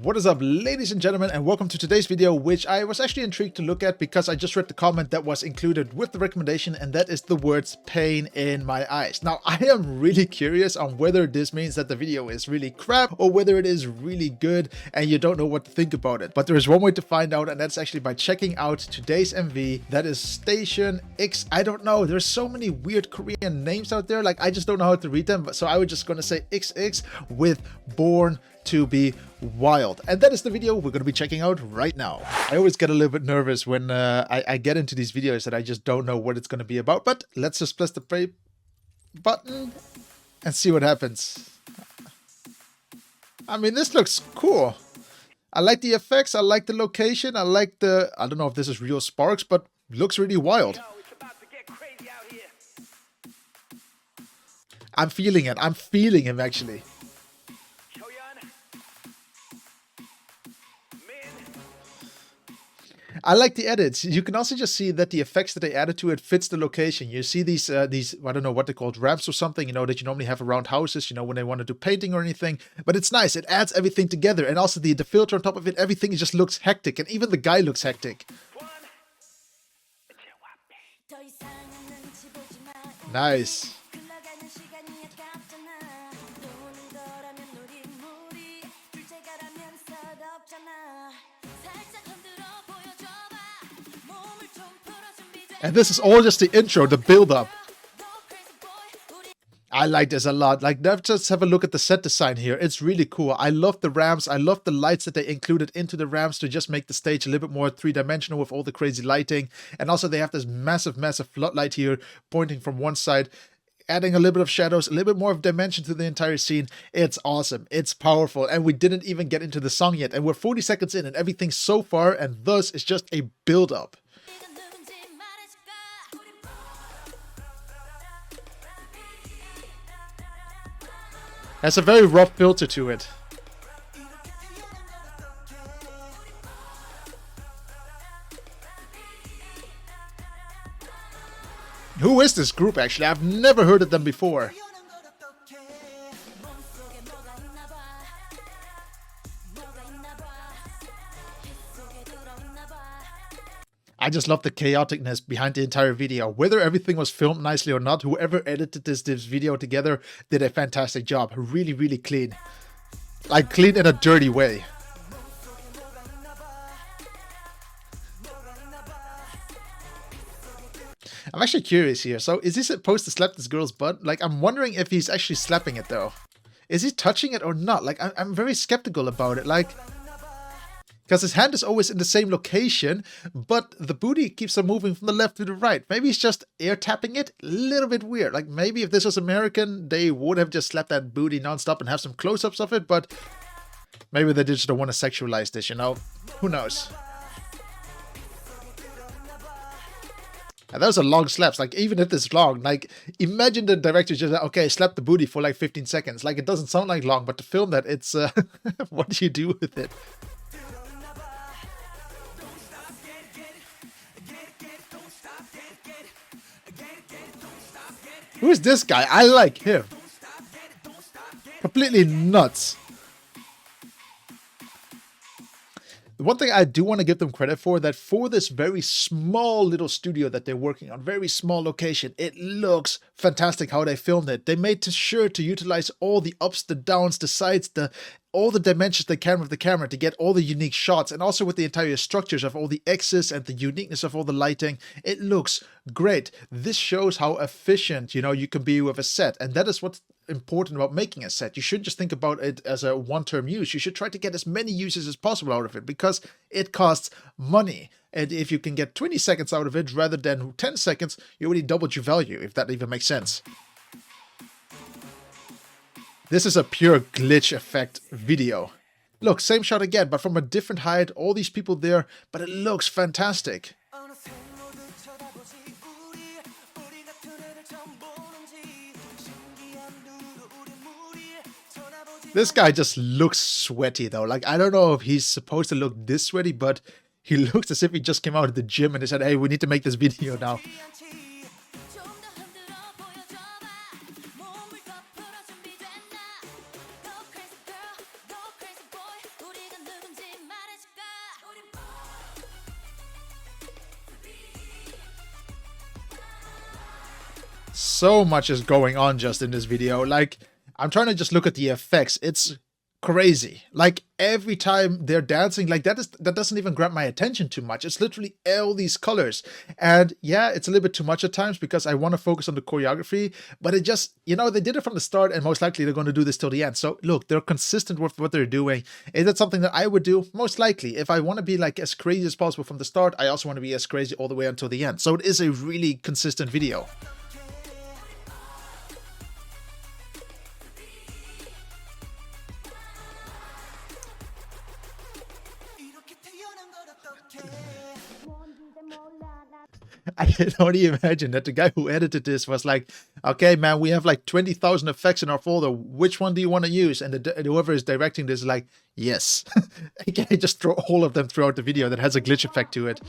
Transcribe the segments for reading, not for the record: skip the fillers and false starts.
What is up, ladies and gentlemen, and welcome to today's video, which I was actually intrigued to look at because I just read the comment that was included with the recommendation, and that is the words pain in my eyes. Now, I am really curious on whether this means that the video is really crap or whether it is really good and you don't know what to think about it. But there is one way to find out, and that's actually by checking out today's MV. That is Station X. I don't know. There's so many weird Korean names out there. Like, I just don't know how to read them. So I was just going to say XX with Born to be Wild, and that is the video we're going to be checking out right now. I always get a little bit nervous when I get into these videos that I just don't know what it's going to be about, but let's just press the play button and see what happens. I mean, this looks cool. I like the effects, I like the location, I like the, I don't know if this is real sparks, but looks really wild. I'm feeling it. I'm feeling him actually. I like the edits. You can also just see that the effects that they added to it fits the location. You see these, I don't know what they're called, ramps or something, you know, that you normally have around houses, you know, when they want to do painting or anything. But it's nice. It adds everything together. And also the filter on top of it, everything just looks hectic. And even the guy looks hectic. Nice. And this is all just the intro, the build-up. I like this a lot. Like, just have a look at the set design here. It's really cool. I love the ramps. I love the lights that they included into the ramps to just make the stage a little bit more three-dimensional with all the crazy lighting. And also they have this massive, massive floodlight here pointing from one side, adding a little bit of shadows, a little bit more of dimension to the entire scene. It's awesome. It's powerful. And we didn't even get into the song yet. And we're 40 seconds in and everything so far, and thus it's just a build-up. Has a very rough filter to it. Who is this group actually? I've never heard of them before. I just love the chaoticness behind the entire video. Whether everything was filmed nicely or not, whoever edited this video together did a fantastic job. Really, really clean. Like, clean in a dirty way. I'm actually curious here. So, is he supposed to slap this girl's butt? Like, I'm wondering if he's actually slapping it, though. Is he touching it or not? Like, I'm very skeptical about it. Like, because his hand is always in the same location, but the booty keeps on moving from the left to the right. Maybe he's just air tapping it. A little bit weird. Like, maybe if this was American, they would have just slapped that booty nonstop and have some close-ups of it, but maybe they just don't want to sexualize this, you know? Who knows? And those are long slaps. Like, even if it's long, like, imagine the director just, okay, slap the booty for like 15 seconds. Like, it doesn't sound like long, but to film that, it's, what do you do with it? Who is this guy? I like him. Completely nuts. The one thing I do want to give them credit for, that for this very small little studio that they're working on, very small location, it looks fantastic how they filmed it. They made sure to utilize all the ups, the downs, the sides, all the dimensions they can with the camera to get all the unique shots, and also with the entire structures of all the X's and the uniqueness of all the lighting. It looks great. This shows how efficient, you know, you can be with a set, and that is what's important about making a set. You shouldn't just think about it as a one-term use. You should try to get as many uses as possible out of it because it costs money. And if you can get 20 seconds out of it rather than 10 seconds, you already doubled your value, if that even makes sense. This is a pure glitch effect video. Look, same shot again, but from a different height, all these people there, but it looks fantastic. This guy just looks sweaty though. Like, I don't know if he's supposed to look this sweaty, but he looks as if he just came out of the gym and they said, hey, we need to make this video now. So much is going on just in this video. Like, I'm trying to just look at the effects. It's crazy. Like, every time they're dancing, like that doesn't even grab my attention too much. It's literally all these colors. And yeah, it's a little bit too much at times because I want to focus on the choreography, but it just, you know, they did it from the start and most likely they're going to do this till the end. So look, they're consistent with what they're doing. Is that something that I would do? Most likely. If I want to be like as crazy as possible from the start, I also want to be as crazy all the way until the end. So it is a really consistent video. I can only imagine that the guy who edited this was like, okay, man, we have like 20,000 effects in our folder. Which one do you want to use? And whoever is directing this is like, yes. Can I just throw all of them throughout the video that has a glitch effect to it?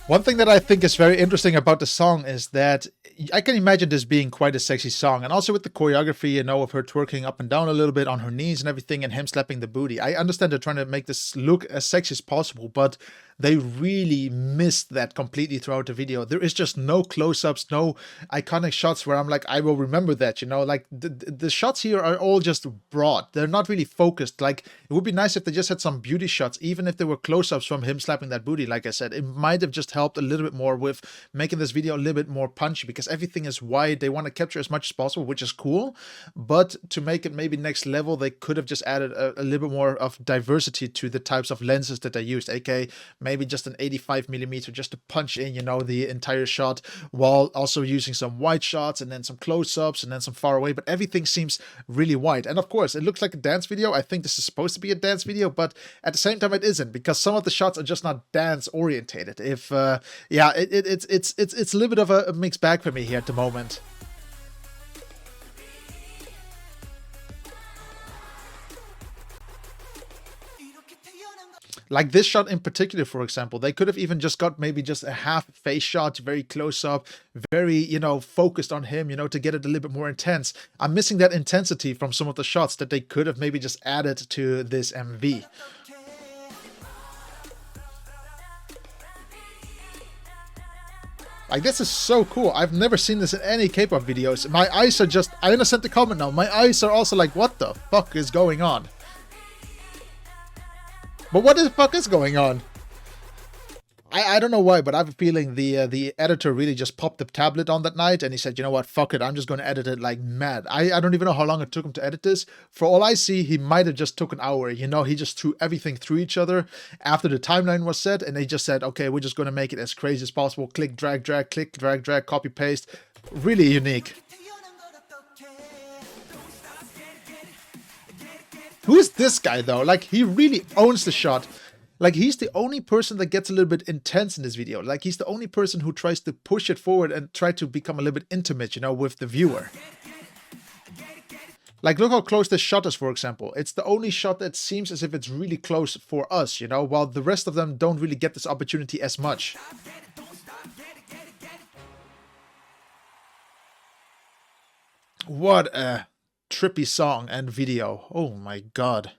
One thing that I think is very interesting about the song is that I can imagine this being quite a sexy song. And also with the choreography, you know, of her twerking up and down a little bit on her knees and everything and him slapping the booty. I understand they're trying to make this look as sexy as possible, but they really missed that completely throughout the video. There is just no close-ups, no iconic shots where I'm like, I will remember that, you know, like the shots here are all just broad. They're not really focused. Like, it would be nice if they just had some beauty shots, even if there were close-ups from him slapping that booty. Like I said, it might have just helped a little bit more with making this video a little bit more punchy because everything is wide. They want to capture as much as possible, which is cool. But to make it maybe next level, they could have just added a little bit more of diversity to the types of lenses that they used, aka maybe just an 85mm just to punch in, you know, the entire shot, while also using some wide shots and then some close-ups and then some far away, but everything seems really wide. And of course, it looks like a dance video. I think this is supposed to be a dance video, but at the same time it isn't, because some of the shots are just not dance orientated. If yeah, it's a little bit of a mixed bag for me here at the moment. Like this shot in particular, for example, they could have even just got maybe just a half face shot, very close up, very, you know, focused on him, you know, to get it a little bit more intense. I'm missing that intensity from some of the shots that they could have maybe just added to this MV. Like, this is so cool. I've never seen this in any K-pop videos. My eyes are just, I understand the comment now. My eyes are also like, what the fuck is going on? But what the fuck is going on? I don't know why, but I have a feeling the editor really just popped the tablet on that night and he said, you know what, fuck it, I'm just going to edit it like mad. I don't even know how long it took him to edit this. For all I see, he might have just took an hour. You know, he just threw everything through each other after the timeline was set, and they just said, okay, we're just going to make it as crazy as possible. Click, drag, drag, click, drag, drag, copy, paste. Really unique. Who is this guy though? Like, he really owns the shot. Like, he's the only person that gets a little bit intense in this video. Like, he's the only person who tries to push it forward and try to become a little bit intimate, you know, with the viewer. Like, look how close this shot is, for example. It's the only shot that seems as if it's really close for us, you know, while the rest of them don't really get this opportunity as much. What a trippy song and video. Oh my god.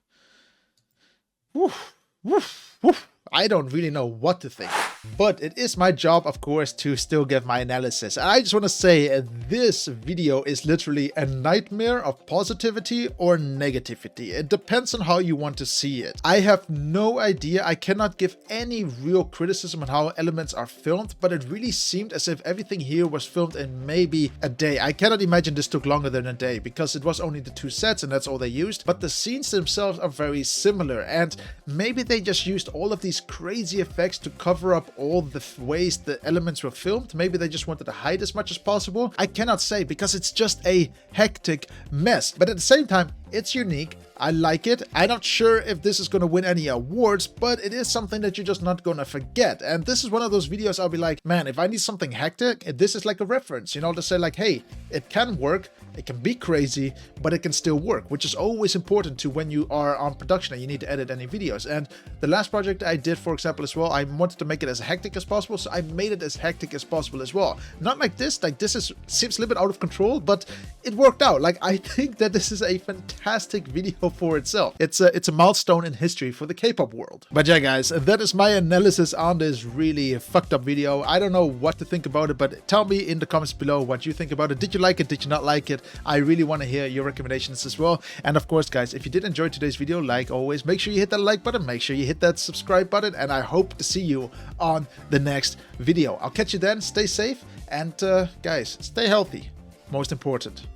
Woof, woof, woof. I don't really know what to think. But it is my job, of course, to still give my analysis. And I just want to say this video is literally a nightmare of positivity or negativity. It depends on how you want to see it. I have no idea. I cannot give any real criticism on how elements are filmed, but it really seemed as if everything here was filmed in maybe a day. I cannot imagine this took longer than a day because it was only the 2 sets and that's all they used. But the scenes themselves are very similar, and maybe they just used all of these crazy effects to cover up all the ways the elements were filmed. Maybe they just wanted to hide as much as possible. I cannot say, because it's just a hectic mess. But at the same time, It's unique. I like it. I'm not sure if this is going to win any awards, but it is something that you're just not going to forget. And this is one of those videos I'll be like, man, if I need something hectic, this is like a reference, you know, to say like, hey, it can work. It can be crazy, but it can still work, which is always important to when you are on production and you need to edit any videos. And the last project I did, for example, as well, I wanted to make it as hectic as possible, so I made it as hectic as possible as well. Not like this seems a little bit out of control, but it worked out. Like, I think that this is a fantastic video for itself. It's a milestone in history for the K-pop world. But yeah, guys, that is my analysis on this really fucked up video. I don't know what to think about it, but tell me in the comments below what you think about it. Did you like it? Did you not like it? I really want to hear your recommendations as well. And of course, guys, if you did enjoy today's video, like always, make sure you hit that like button, make sure you hit that subscribe button, and I hope to see you on the next video. I'll catch you then. Stay safe, and guys, stay healthy. Most important.